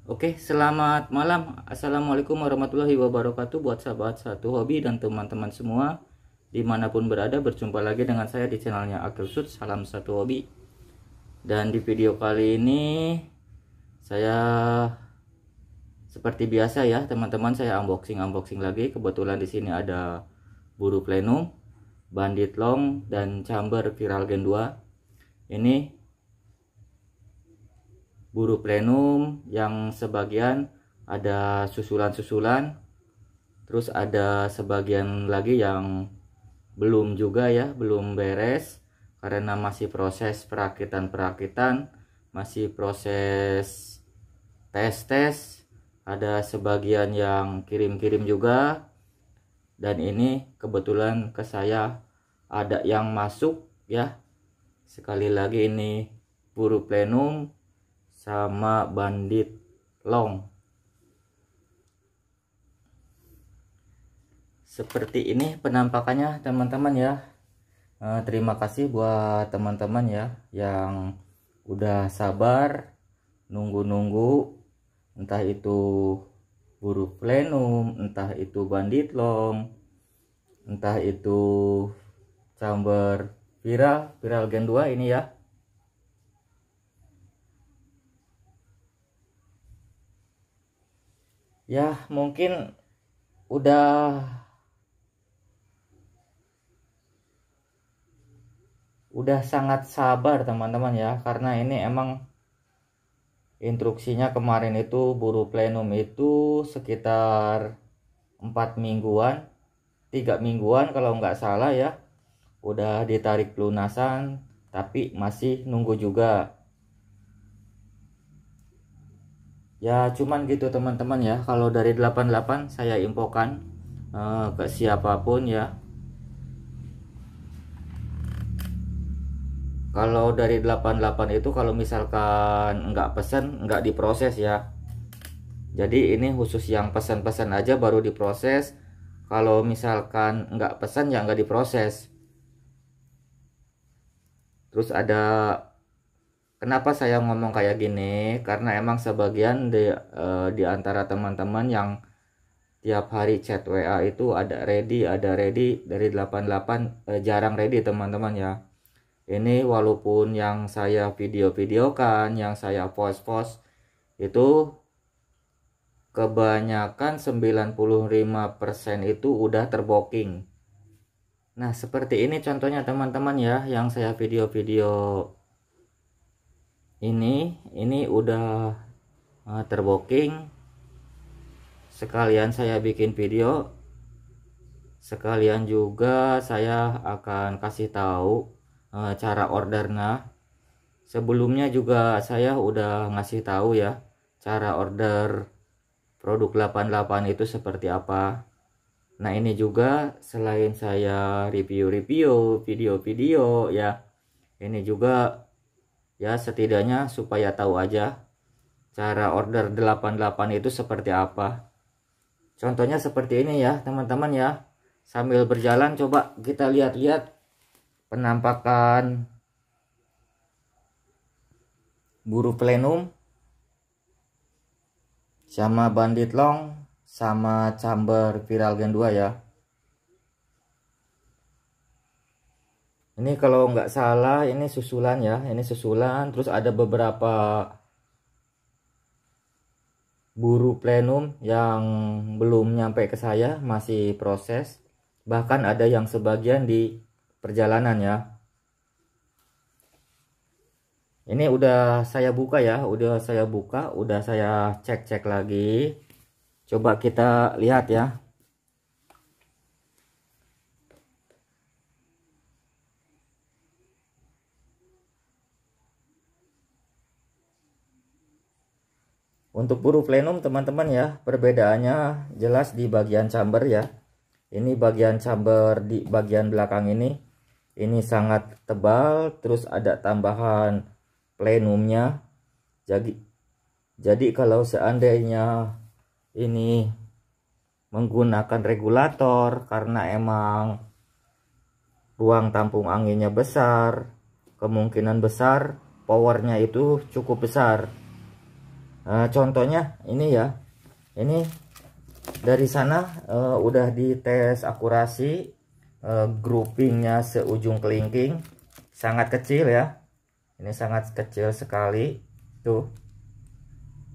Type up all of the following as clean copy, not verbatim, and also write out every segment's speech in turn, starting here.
Oke, selamat malam. Assalamualaikum warahmatullahi wabarakatuh buat sahabat satu hobi dan teman-teman semua dimanapun berada. Berjumpa lagi dengan saya di channelnya Akil Sud. Salam satu hobi. Dan di video kali ini saya seperti biasa ya teman-teman, saya unboxing lagi. Kebetulan di sini ada buru plenum, bandit long, dan chamber viral gen 2. Ini buru plenum yang sebagian ada susulan-susulan, terus ada sebagian lagi yang belum juga ya, belum beres karena masih proses perakitan, masih proses tes, ada sebagian yang kirim-kirim juga. Dan ini kebetulan ke saya ada yang masuk ya. Sekali lagi ini buru plenum sama bandit long. Seperti ini penampakannya teman-teman ya. Terima kasih buat teman-teman ya yang udah sabar nunggu-nunggu, entah itu buru plenum, entah itu bandit long, entah itu chamber viral gen 2 ini ya. Ya mungkin udah sangat sabar teman-teman ya, karena ini emang instruksinya kemarin itu buru plenum itu sekitar 4 mingguan, 3 mingguan kalau nggak salah ya, udah ditarik pelunasan tapi masih nunggu juga ya. Cuman gitu teman-teman ya, kalau dari 88 saya infokan ke siapapun ya. Kalau dari 88 itu kalau misalkan nggak pesen, nggak diproses ya. Jadi ini khusus yang pesan-pesan aja baru diproses. Kalau misalkan nggak pesan ya nggak diproses. Terus ada, kenapa saya ngomong kayak gini, karena emang sebagian di antara teman-teman yang tiap hari chat WA itu ada ready dari 88 jarang ready teman-teman ya. Ini walaupun yang saya video-videokan, yang saya post-post itu kebanyakan 95% itu udah terbooking. Nah seperti ini contohnya teman-teman ya, yang saya video-video ini udah terbooking. Sekalian saya bikin video, sekalian juga saya akan kasih tahu cara ordernya. Sebelumnya juga saya udah ngasih tahu ya cara order produk 88 itu seperti apa. Nah ini juga selain saya review-review video-video ya, ini juga ya setidaknya supaya tahu aja cara order 88 itu seperti apa. Contohnya seperti ini ya teman-teman ya. Sambil berjalan coba kita lihat-lihat penampakan buru plenum sama bandit long sama chamber viral gen 2 ya. Ini kalau nggak salah ini susulan ya, ini susulan, terus ada beberapa buru plenum yang belum nyampe ke saya, masih proses, bahkan ada yang sebagian di perjalanan ya. Ini udah saya buka ya, udah saya cek lagi. Coba kita lihat ya. Untuk buru plenum teman-teman ya, perbedaannya jelas di bagian chamber ya. Ini bagian chamber di bagian belakang ini sangat tebal, terus ada tambahan plenumnya. Jadi kalau seandainya ini menggunakan regulator, karena emang ruang tampung anginnya besar, kemungkinan besar powernya itu cukup besar. Contohnya ini ya, ini dari sana udah dites akurasi, groupingnya seujung kelingking sangat kecil ya, ini sangat kecil sekali tuh.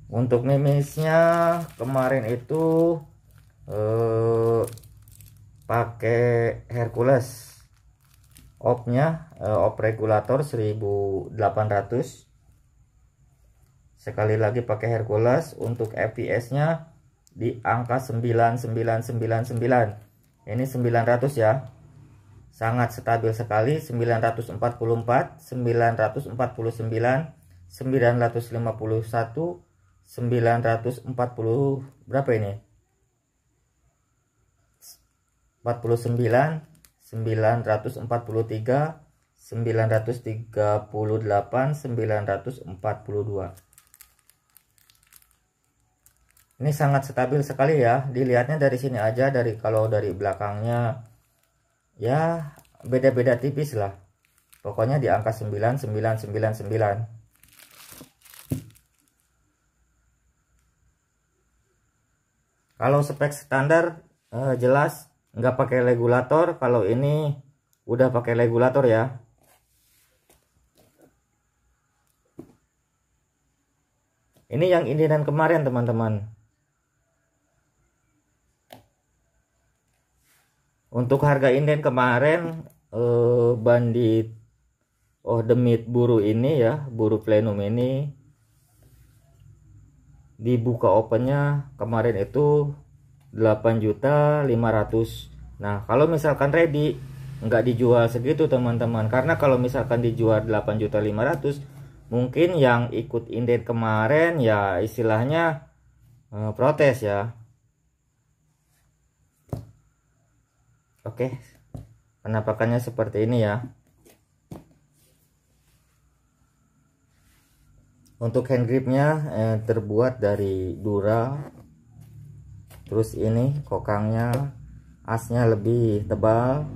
Untuk mimisnya kemarin itu pakai Hercules, opnya op regulator 1800. Sekali lagi pakai Hercules. Untuk fps nya di angka 9999, ini 900 ya, sangat stabil sekali. 944, 949, 951, 940, berapa ini, 49, 943, 938, 942. Ini sangat stabil sekali ya. Dilihatnya dari sini aja, kalau dari belakangnya ya beda-beda tipis lah. Pokoknya di angka 9999. Kalau spek standar jelas nggak pakai regulator. Kalau ini udah pakai regulator ya. Ini yang ini dan kemarin teman-teman. Untuk harga inden kemarin Bandit Demit buru ini ya, buru plenum ini dibuka opennya kemarin itu 8.500.000. Nah kalau misalkan ready nggak dijual segitu teman-teman, karena kalau misalkan dijual 8.500.000 mungkin yang ikut inden kemarin ya istilahnya protes ya. Oke, penampakannya seperti ini ya. Untuk hand gripnya terbuat dari dura. Terus ini kokangnya, asnya lebih tebal.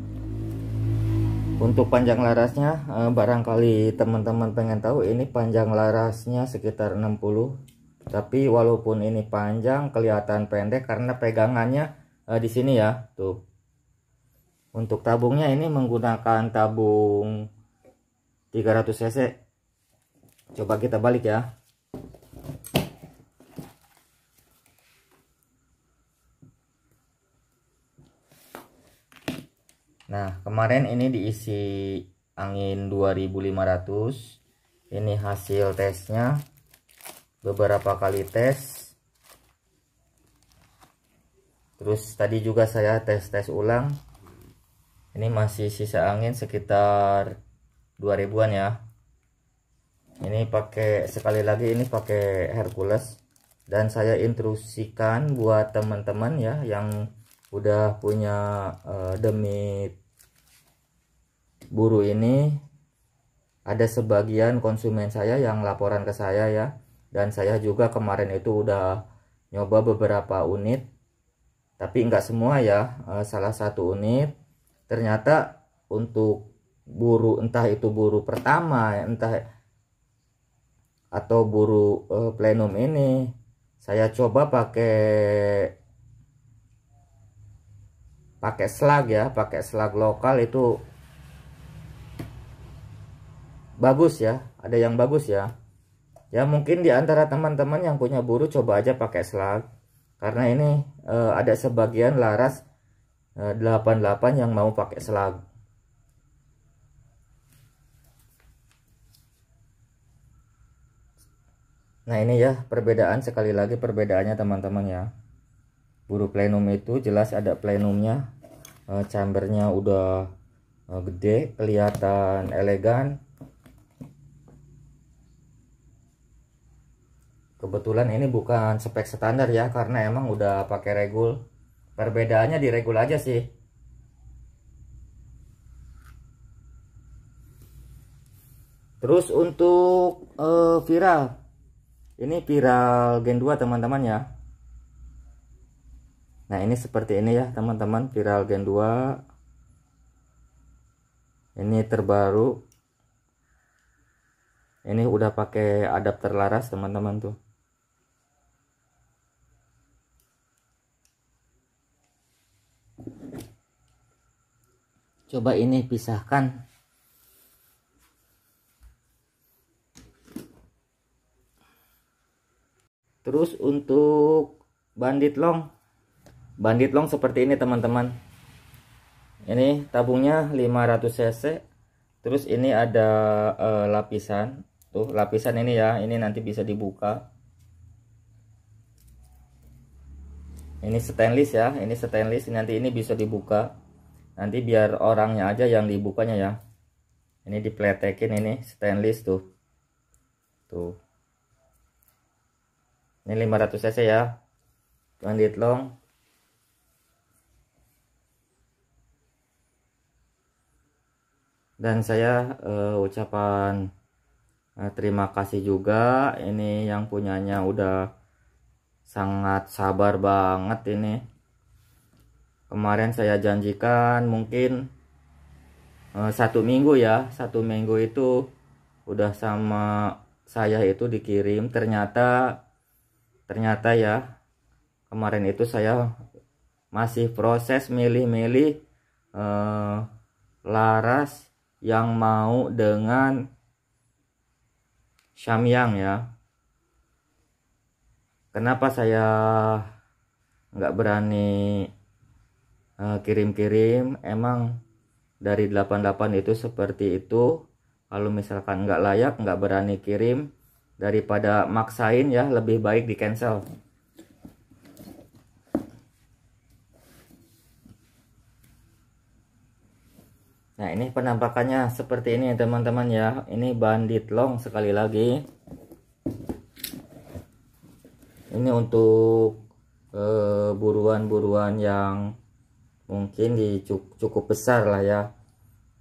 Untuk panjang larasnya barangkali teman-teman pengen tahu, ini panjang larasnya sekitar 60. Tapi walaupun ini panjang kelihatan pendek karena pegangannya di sini ya, tuh. Untuk tabungnya ini menggunakan tabung 300 cc. Coba kita balik ya. Nah kemarin ini diisi angin 2500. Ini hasil tesnya, beberapa kali tes. Terus tadi juga saya tes ulang. Ini masih sisa angin sekitar 2000-an ya. Ini pakai, sekali lagi ini pakai Hercules. Dan saya instruksikan buat teman-teman ya yang udah punya Demit buru ini. Ada sebagian konsumen saya yang laporan ke saya ya. Dan saya juga kemarin itu udah nyoba beberapa unit. Tapi enggak semua ya, salah satu unit. Ternyata untuk buru, entah itu buru pertama entah atau buru plenum ini, saya coba pakai slag ya, pakai slag lokal itu bagus ya, ada yang bagus ya. Ya mungkin di antara teman-teman yang punya buru coba aja pakai slag, karena ini ada sebagian laras 88 yang mau pakai slag. Nah ini ya perbedaan, sekali lagi perbedaannya teman-teman ya. Buru plenum itu jelas ada plenumnya, chambernya udah gede, kelihatan elegan. Kebetulan ini bukan spek standar ya, karena emang udah pakai regul. Perbedaannya di regul aja sih. Terus untuk viral, ini viral Gen 2 teman-teman ya. Nah ini seperti ini ya teman-teman, viral Gen 2. Ini terbaru. Ini udah pakai adapter laras teman-teman tuh. Coba ini pisahkan. Terus untuk bandit long seperti ini teman-teman. Ini tabungnya 500 cc. Terus ini ada lapisan. Tuh lapisan ini ya, ini nanti bisa dibuka. Ini stainless ya, ini stainless, nanti ini bisa dibuka. Nanti biar orangnya aja yang dibukanya ya. Ini dipletekin, ini stainless tuh. Tuh. Ini 500 cc ya. Bandit long. Dan saya ucapan terima kasih juga, ini yang punyanya udah sangat sabar banget ini. Kemarin saya janjikan mungkin 1 minggu ya, 1 minggu itu udah sama saya itu dikirim. Ternyata ya kemarin itu saya masih proses milih-milih laras yang mau dengan Samyang ya. Kenapa saya nggak berani kirim-kirim? Emang dari 88 itu seperti itu. Kalau misalkan nggak layak, nggak berani kirim, daripada maksain ya, lebih baik di cancel. Nah ini penampakannya seperti ini teman-teman ya. Ini bandit long sekali lagi. Ini untuk buruan-buruan yang mungkin cukup besar lah ya.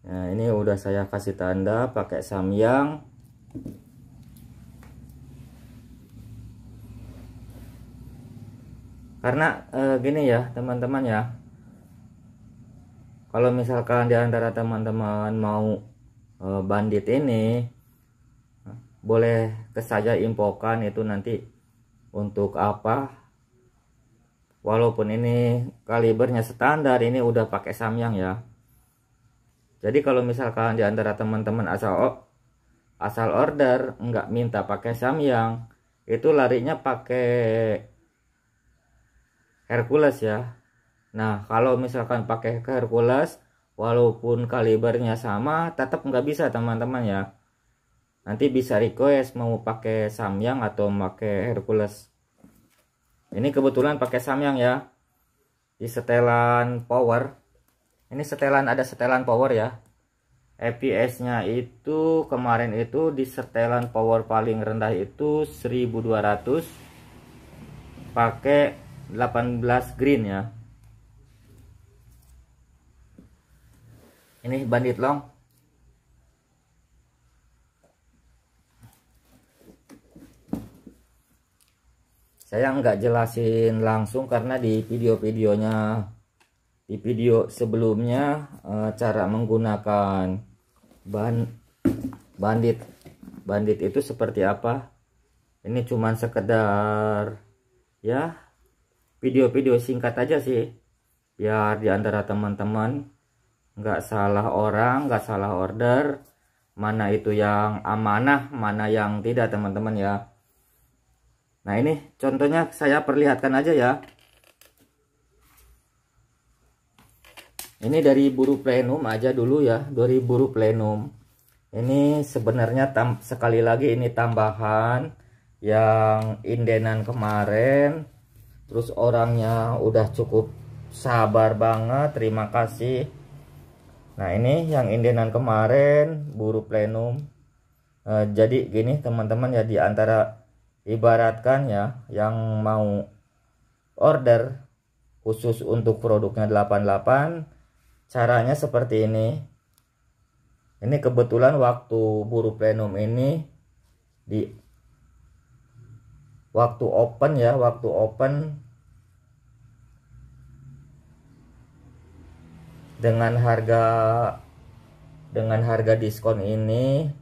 Nah ini udah saya kasih tanda pakai Samyang. Karena gini ya teman-teman ya, kalau misalkan di antara teman-teman mau bandit ini, boleh ke saya infokan itu nanti untuk apa. Walaupun ini kalibernya standar, ini udah pakai Samyang ya. Jadi kalau misalkan di antara teman-teman asal order nggak minta pakai Samyang, itu larinya pakai Hercules ya. Nah kalau misalkan pakai Hercules, walaupun kalibernya sama, tetap nggak bisa teman-teman ya. Nanti bisa request mau pakai Samyang atau pakai Hercules. Ini kebetulan pakai Samyang ya. Di setelan power. Ini setelan, ada setelan power ya. EPS nya itu kemarin itu di setelan power paling rendah itu 1200. Pakai 18 green ya. Ini bandit long. Saya nggak jelasin langsung karena di video sebelumnya cara menggunakan bandit itu seperti apa. Ini cuman sekedar ya video singkat aja sih, biar di antara teman-teman nggak salah orang, nggak salah order, mana itu yang amanah, mana yang tidak teman-teman ya. Nah ini contohnya saya perlihatkan aja ya. Ini dari buru plenum aja dulu ya, dari buru plenum. Ini sebenarnya sekali lagi ini tambahan yang indenan kemarin. Terus orangnya udah cukup sabar banget, terima kasih. Nah ini yang indenan kemarin buru plenum. Jadi gini teman-teman ya, di antara ibaratkan ya yang mau order khusus untuk produknya 88, caranya seperti ini. Ini kebetulan waktu buru plenum ini di waktu open ya, waktu open dengan harga diskon ini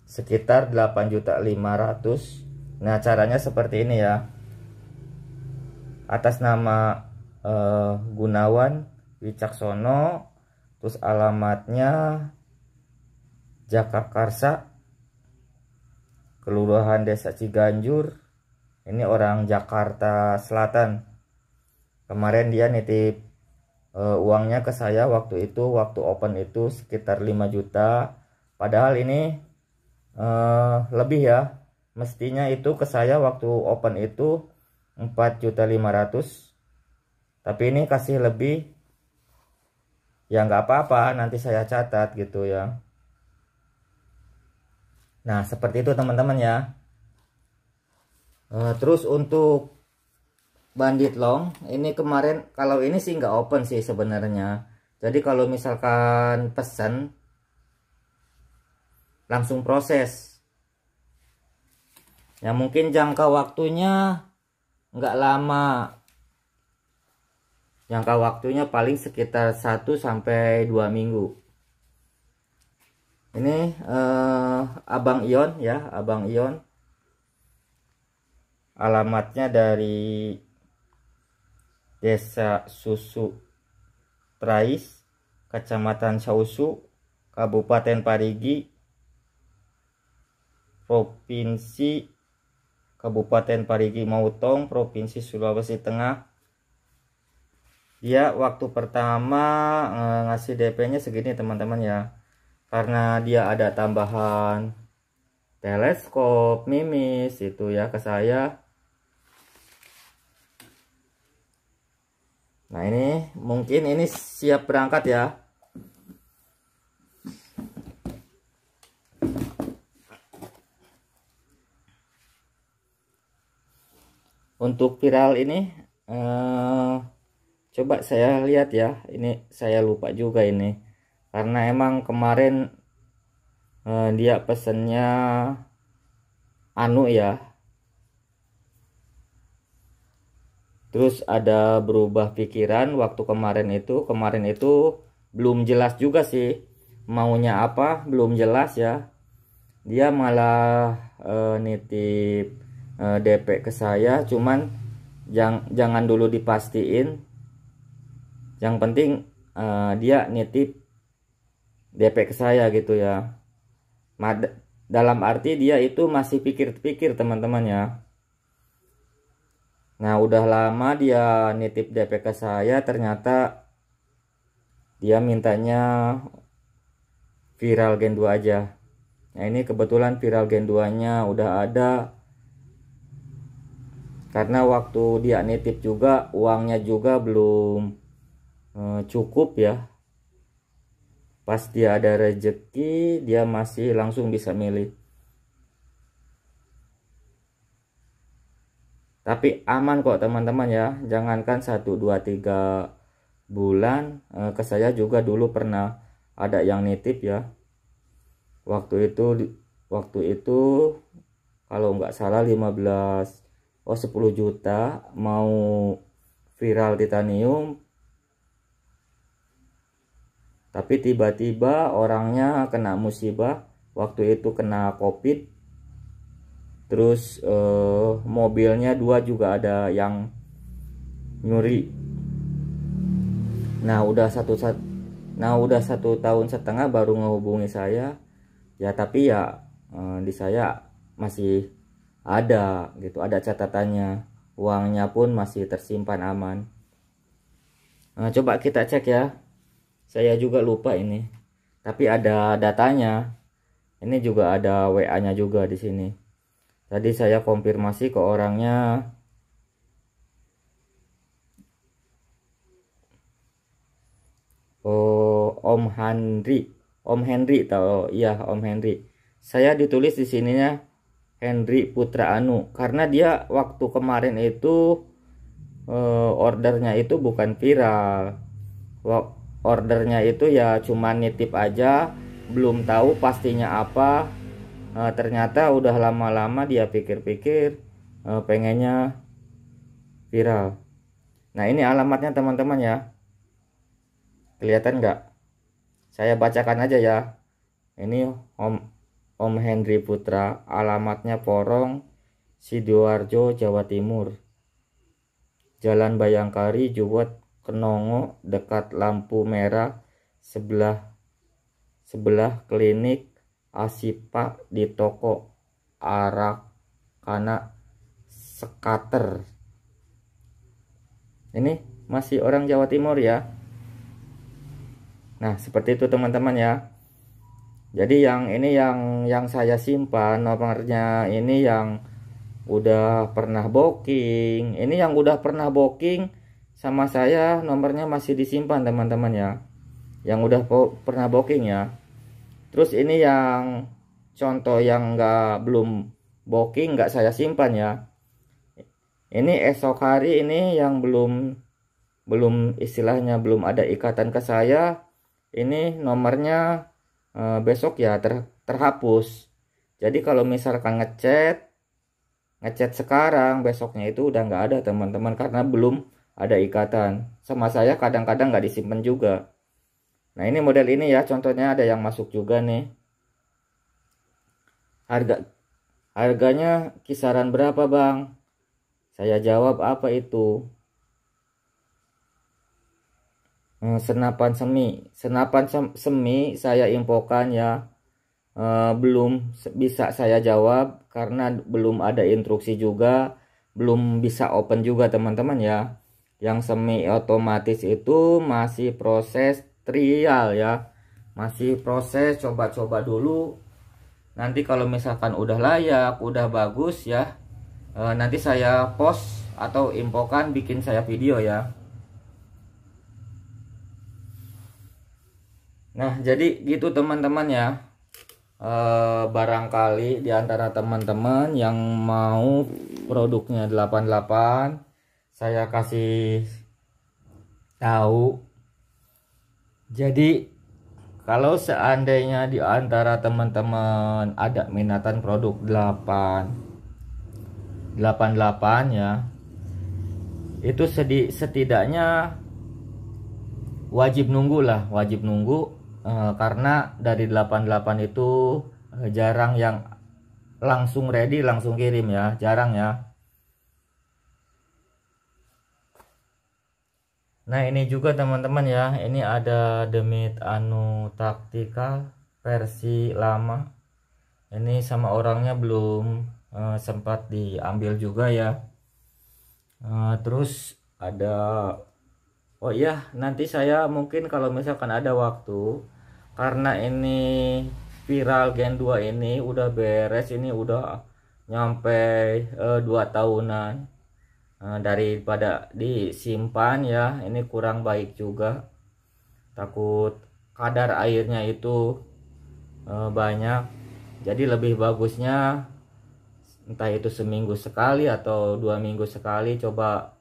sekitar 8.500.000. Nah caranya seperti ini ya. Atas nama Gunawan, Wicaksono, terus alamatnya Jakakarsa, Kelurahan Desa Ciganjur. Ini orang Jakarta Selatan. Kemarin dia nitip uangnya ke saya waktu open itu sekitar 5 juta. Padahal ini lebih ya. Mestinya itu ke saya waktu open itu 4.500.000. Tapi ini kasih lebih. Ya nggak apa-apa, nanti saya catat gitu ya. Nah seperti itu teman-teman ya. Terus untuk Bandit Long ini kemarin, kalau ini sih nggak open sih sebenarnya. Jadi kalau misalkan pesan langsung proses. Ya mungkin jangka waktunya nggak lama. Jangka waktunya paling sekitar 1-2 minggu. Ini Abang Ion ya, Abang Ion. Alamatnya dari Desa Susu Trais, Kecamatan Sausu, Kabupaten Parigi, Provinsi Kabupaten Parigi Mutong, Provinsi Sulawesi Tengah. Dia waktu pertama ngasih DP-nya segini teman-teman ya. Karena dia ada tambahan teleskop, mimis itu ya ke saya. Nah ini mungkin ini siap berangkat ya. Untuk viral ini coba saya lihat ya. Ini saya lupa juga ini. Karena emang kemarin dia pesennya anu ya. Terus ada berubah pikiran waktu kemarin itu belum jelas juga sih maunya apa, belum jelas ya. Dia malah nitip DP ke saya, cuman jangan dulu dipastiin. Yang penting dia nitip DP ke saya gitu ya. Dalam arti dia itu masih pikir-pikir teman-teman ya. Nah udah lama dia nitip DP ke saya, ternyata dia mintanya viral Gen 2 aja. Nah ini kebetulan viral Gen 2 nya udah ada. Karena waktu dia nitip juga uangnya juga belum cukup ya. Pas dia ada rezeki dia masih langsung bisa milih. Tapi aman kok teman-teman ya. Jangankan 1, 2, 3 bulan, ke saya juga dulu pernah ada yang nitip ya. Waktu itu kalau nggak salah 10 juta mau viral titanium. Tapi tiba-tiba orangnya kena musibah. Waktu itu kena COVID. Terus mobilnya 2 juga ada yang nyuri. Nah udah 1 tahun setengah baru ngehubungi saya ya. Tapi ya di saya masih ada gitu, ada catatannya, uangnya pun masih tersimpan aman. Coba kita cek ya. Saya juga lupa ini, tapi ada datanya. Ini juga ada WA-nya juga di sini. Tadi saya konfirmasi ke orangnya. Oh, Om Henry tahu? Iya, Om Henry. Saya ditulis di sininya Henry Putra Anu karena dia waktu kemarin itu ordernya itu bukan viral. Ordernya itu ya cuma nitip aja, belum tahu pastinya apa. Ternyata udah lama-lama dia pikir-pikir pengennya viral. Nah ini alamatnya teman-teman ya, kelihatan nggak? Saya bacakan aja ya. Ini Om Henry Putra, alamatnya Porong, Sidoarjo, Jawa Timur, Jalan Bayangkari, Juwet, Kenongo dekat lampu merah sebelah klinik Asipa di toko Arakana Sekater. Ini masih orang Jawa Timur ya. Nah, seperti itu teman-teman ya. Jadi yang ini yang saya simpan nomornya, ini yang udah pernah booking. Ini yang udah pernah booking sama saya nomornya masih disimpan teman-teman ya. Yang udah pernah booking ya. Terus ini yang contoh yang belum booking nggak saya simpan ya. Ini esok hari ini yang belum istilahnya belum ada ikatan ke saya. Ini nomornya besok ya terhapus. Jadi kalau misalkan ngechat sekarang, besoknya itu udah nggak ada teman-teman, karena belum ada ikatan sama saya. Kadang-kadang nggak disimpan juga. Nah, ini model ini ya, contohnya ada yang masuk juga nih. Harganya kisaran berapa bang? Saya jawab, apa itu? Senapan semi saya infokan ya. Belum bisa saya jawab karena belum ada instruksi juga, belum bisa open juga teman-teman ya. Yang semi otomatis itu masih proses trial ya, masih proses coba-coba dulu. Nanti kalau misalkan udah layak, udah bagus ya, nanti saya post atau infokan, bikin saya video ya. Nah, jadi gitu teman-teman ya. Barangkali di antara teman-teman yang mau produknya 88, saya kasih tahu. Jadi kalau seandainya di antara teman-teman ada minatan produk 88 ya, itu setidaknya wajib nunggu karena dari 88 itu jarang yang langsung ready langsung kirim ya, jarang ya. Nah, ini juga teman-teman ya, ini ada Demit Anu taktikal versi lama. Ini sama orangnya belum sempat diambil juga ya. Terus ada, oh iya, nanti saya mungkin kalau misalkan ada waktu, karena ini viral Gen 2 ini udah beres, ini udah nyampe 2 tahunan. Daripada disimpan ya, ini kurang baik juga, takut kadar airnya itu banyak. Jadi lebih bagusnya entah itu seminggu sekali atau 2 minggu sekali, coba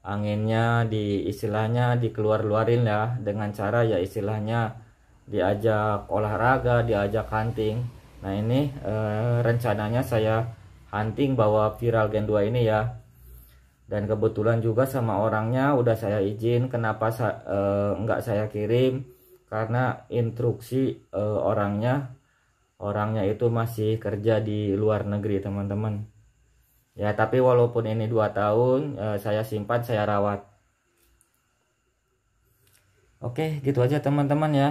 anginnya istilahnya dikeluarin ya, dengan cara ya istilahnya diajak olahraga, diajak hunting. Nah, ini rencananya saya hunting bawa viral Gen 2 ini ya. Dan kebetulan juga sama orangnya udah saya izin. Kenapa enggak saya kirim? Karena instruksi orangnya itu masih kerja di luar negeri teman-teman ya. Tapi walaupun ini 2 tahun, saya simpan, saya rawat. Oke, gitu aja teman-teman ya.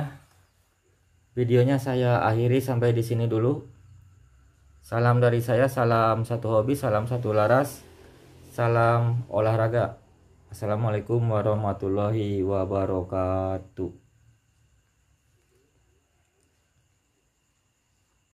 Videonya saya akhiri sampai di sini dulu. Salam dari saya, salam satu hobi, salam satu laras, salam olahraga. Assalamualaikum warahmatullahi wabarakatuh.